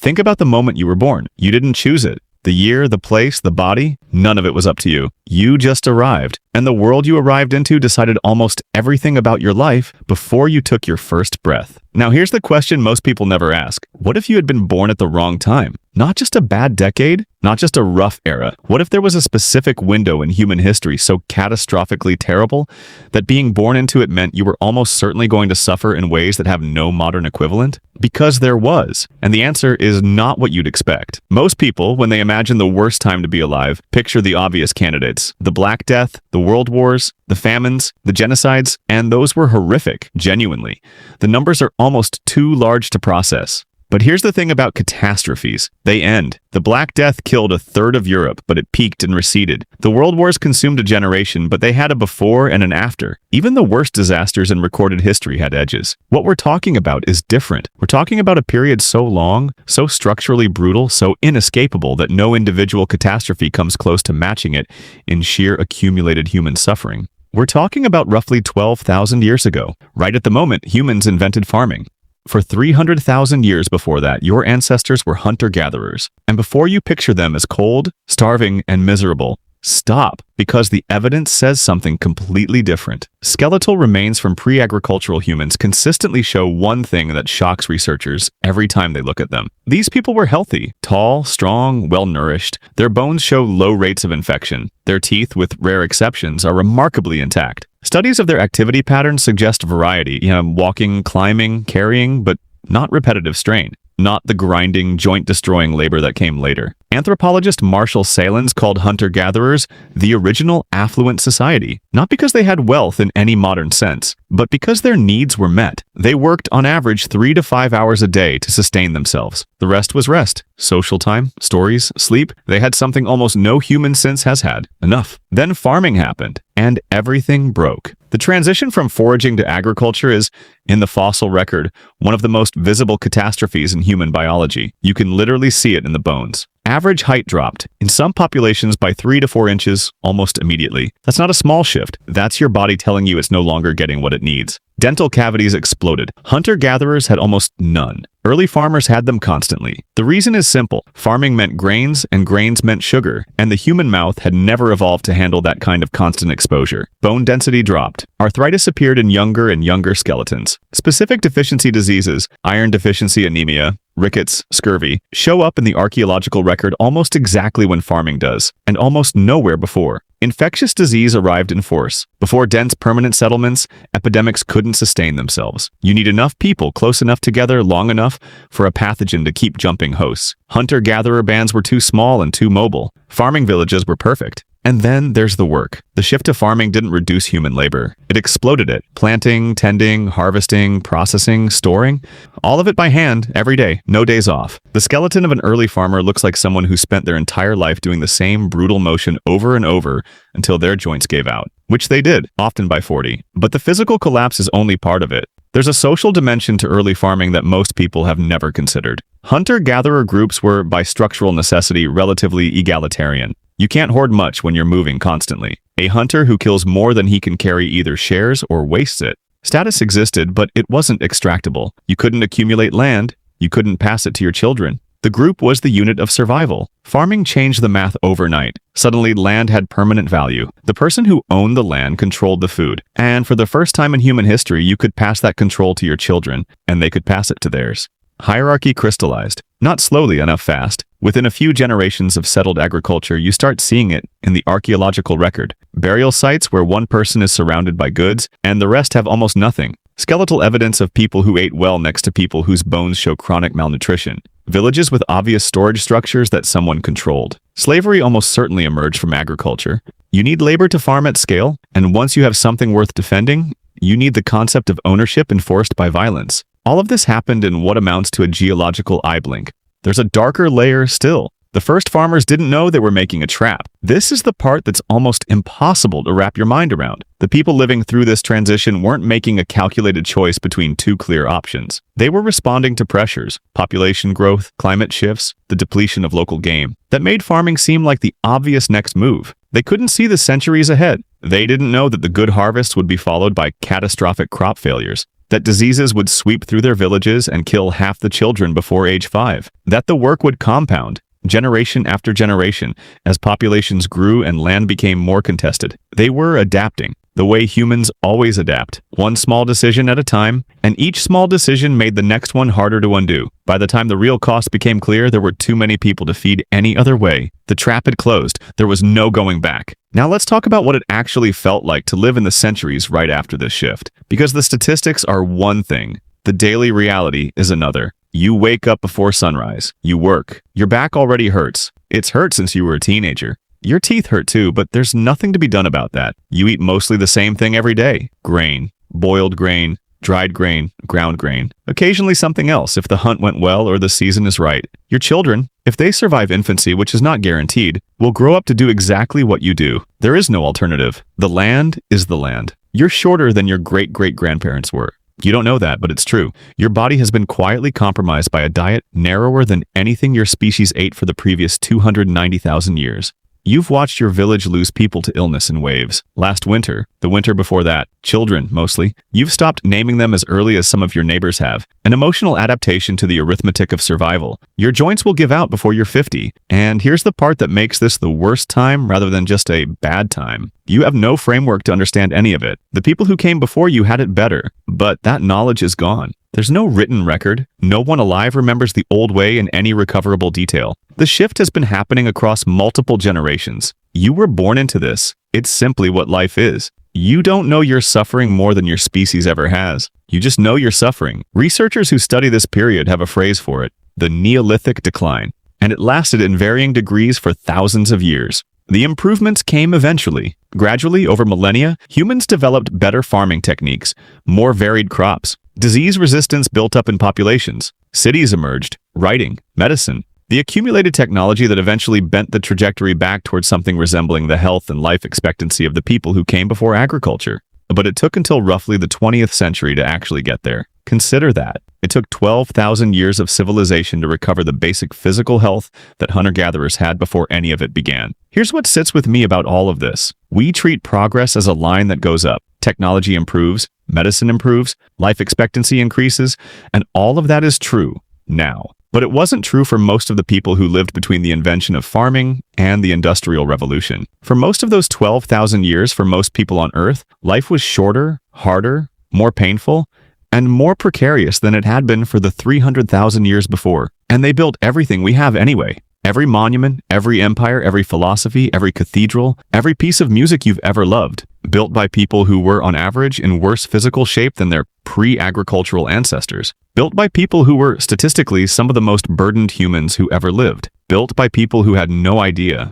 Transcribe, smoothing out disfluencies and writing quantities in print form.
Think about the moment you were born. You didn't choose it. The year, the place, the body, none of it was up to you. You just arrived. And the world you arrived into decided almost everything about your life before you took your first breath. Now here's the question most people never ask. What if you had been born at the wrong time? Not just a bad decade, not just a rough era. What if there was a specific window in human history so catastrophically terrible that being born into it meant you were almost certainly going to suffer in ways that have no modern equivalent? Because there was. And the answer is not what you'd expect. Most people, when they imagine the worst time to be alive, picture the obvious candidates. The Black Death, the World Wars, the famines, the genocides, and those were horrific, genuinely. The numbers are almost too large to process. But here's the thing about catastrophes. They end. The Black Death killed a third of Europe, but it peaked and receded. The World Wars consumed a generation, but they had a before and an after. Even the worst disasters in recorded history had edges. What we're talking about is different. We're talking about a period so long, so structurally brutal, so inescapable that no individual catastrophe comes close to matching it in sheer accumulated human suffering. We're talking about roughly 12,000 years ago. Right at the moment, humans invented farming. For 300,000 years before that, your ancestors were hunter-gatherers. And before you picture them as cold, starving, and miserable, stop, because the evidence says something completely different. Skeletal remains from pre-agricultural humans consistently show one thing that shocks researchers every time they look at them. These people were healthy, tall, strong, well-nourished. Their bones show low rates of infection. Their teeth, with rare exceptions, are remarkably intact. Studies of their activity patterns suggest variety, walking, climbing, carrying, but not repetitive strain. Not the grinding, joint-destroying labor that came later. Anthropologist Marshall Salins called hunter-gatherers the original affluent society, not because they had wealth in any modern sense, but because their needs were met. They worked on average 3 to 5 hours a day to sustain themselves. The rest was rest, social time, stories, sleep. They had something almost no human since has had. Enough. Then farming happened, and everything broke. The transition from foraging to agriculture is, in the fossil record, one of the most visible catastrophes in human biology. You can literally see it in the bones. Average height dropped, in some populations by 3 to 4 inches, almost immediately. That's not a small shift. That's your body telling you it's no longer getting what it needs. Dental cavities exploded. Hunter-gatherers had almost none. Early farmers had them constantly. The reason is simple. Farming meant grains, and grains meant sugar, and the human mouth had never evolved to handle that kind of constant exposure. Bone density dropped. Arthritis appeared in younger and younger skeletons. Specific deficiency diseases, iron deficiency anemia, rickets, scurvy, show up in the archaeological record almost exactly when farming does, and almost nowhere before. Infectious disease arrived in force. Before dense permanent settlements, epidemics couldn't sustain themselves. You need enough people close enough together long enough for a pathogen to keep jumping hosts. Hunter-gatherer bands were too small and too mobile. Farming villages were perfect. And then there's the work. The shift to farming didn't reduce human labor. It exploded it. Planting, tending, harvesting, processing, storing. All of it by hand, every day, no days off. The skeleton of an early farmer looks like someone who spent their entire life doing the same brutal motion over and over until their joints gave out. Which they did, often by 40. But the physical collapse is only part of it. There's a social dimension to early farming that most people have never considered. Hunter-gatherer groups were, by structural necessity, relatively egalitarian. You can't hoard much when you're moving constantly. A hunter who kills more than he can carry either shares or wastes it. Status existed, but it wasn't extractable. You couldn't accumulate land. You couldn't pass it to your children. The group was the unit of survival. Farming changed the math overnight. Suddenly, land had permanent value. The person who owned the land controlled the food. And for the first time in human history, you could pass that control to your children, and they could pass it to theirs. Hierarchy crystallized. Not slowly enough fast. Within a few generations of settled agriculture, you start seeing it in the archaeological record. Burial sites where one person is surrounded by goods, and the rest have almost nothing. Skeletal evidence of people who ate well next to people whose bones show chronic malnutrition. Villages with obvious storage structures that someone controlled. Slavery almost certainly emerged from agriculture. You need labor to farm at scale, and once you have something worth defending, you need the concept of ownership enforced by violence. All of this happened in what amounts to a geological eye blink. There's a darker layer still. The first farmers didn't know they were making a trap. This is the part that's almost impossible to wrap your mind around. The people living through this transition weren't making a calculated choice between two clear options. They were responding to pressures, population growth, climate shifts, the depletion of local game, that made farming seem like the obvious next move. They couldn't see the centuries ahead. They didn't know that the good harvest would be followed by catastrophic crop failures. that diseases would sweep through their villages and kill half the children before age 5, that the work would compound, generation after generation, as populations grew and land became more contested. They were adapting, the way humans always adapt, one small decision at a time, and each small decision made the next one harder to undo. By the time the real cost became clear, there were too many people to feed any other way. The trap had closed. There was no going back. Now let's talk about what it actually felt like to live in the centuries right after this shift. Because the statistics are one thing, the daily reality is another. You wake up before sunrise. You work. Your back already hurts. It's hurt since you were a teenager. Your teeth hurt too, but there's nothing to be done about that. You eat mostly the same thing every day. Grain, boiled grain, dried grain, ground grain. Occasionally something else if the hunt went well or the season is right. Your children, if they survive infancy, which is not guaranteed, will grow up to do exactly what you do. There is no alternative. The land is the land. You're shorter than your great-great-grandparents were. You don't know that, but it's true. Your body has been quietly compromised by a diet narrower than anything your species ate for the previous 290,000 years. You've watched your village lose people to illness in waves. Last winter, the winter before that, children, mostly. You've stopped naming them as early as some of your neighbors have. An emotional adaptation to the arithmetic of survival. Your joints will give out before you're 50. And here's the part that makes this the worst time rather than just a bad time. You have no framework to understand any of it. The people who came before you had it better, but that knowledge is gone. There's no written record. No one alive remembers the old way in any recoverable detail. The shift has been happening across multiple generations. You were born into this. It's simply what life is. You don't know you're suffering more than your species ever has. You just know you're suffering. Researchers who study this period have a phrase for it, the Neolithic Decline, and it lasted in varying degrees for thousands of years. The improvements came eventually. Gradually, over millennia, humans developed better farming techniques, more varied crops. Disease resistance built up in populations. Cities emerged. Writing, medicine. The accumulated technology that eventually bent the trajectory back towards something resembling the health and life expectancy of the people who came before agriculture. But it took until roughly the 20th century to actually get there. Consider that. It took 12,000 years of civilization to recover the basic physical health that hunter-gatherers had before any of it began. Here's what sits with me about all of this. We treat progress as a line that goes up. Technology improves, medicine improves, life expectancy increases, and all of that is true now. But it wasn't true for most of the people who lived between the invention of farming and the Industrial Revolution. For most of those 12,000 years, for most people on Earth, life was shorter, harder, more painful, and more precarious than it had been for the 300,000 years before. And they built everything we have anyway. Every monument, every empire, every philosophy, every cathedral, every piece of music you've ever loved, built by people who were, on average, in worse physical shape than their pre-agricultural ancestors. Built by people who were, statistically, some of the most burdened humans who ever lived. Built by people who had no idea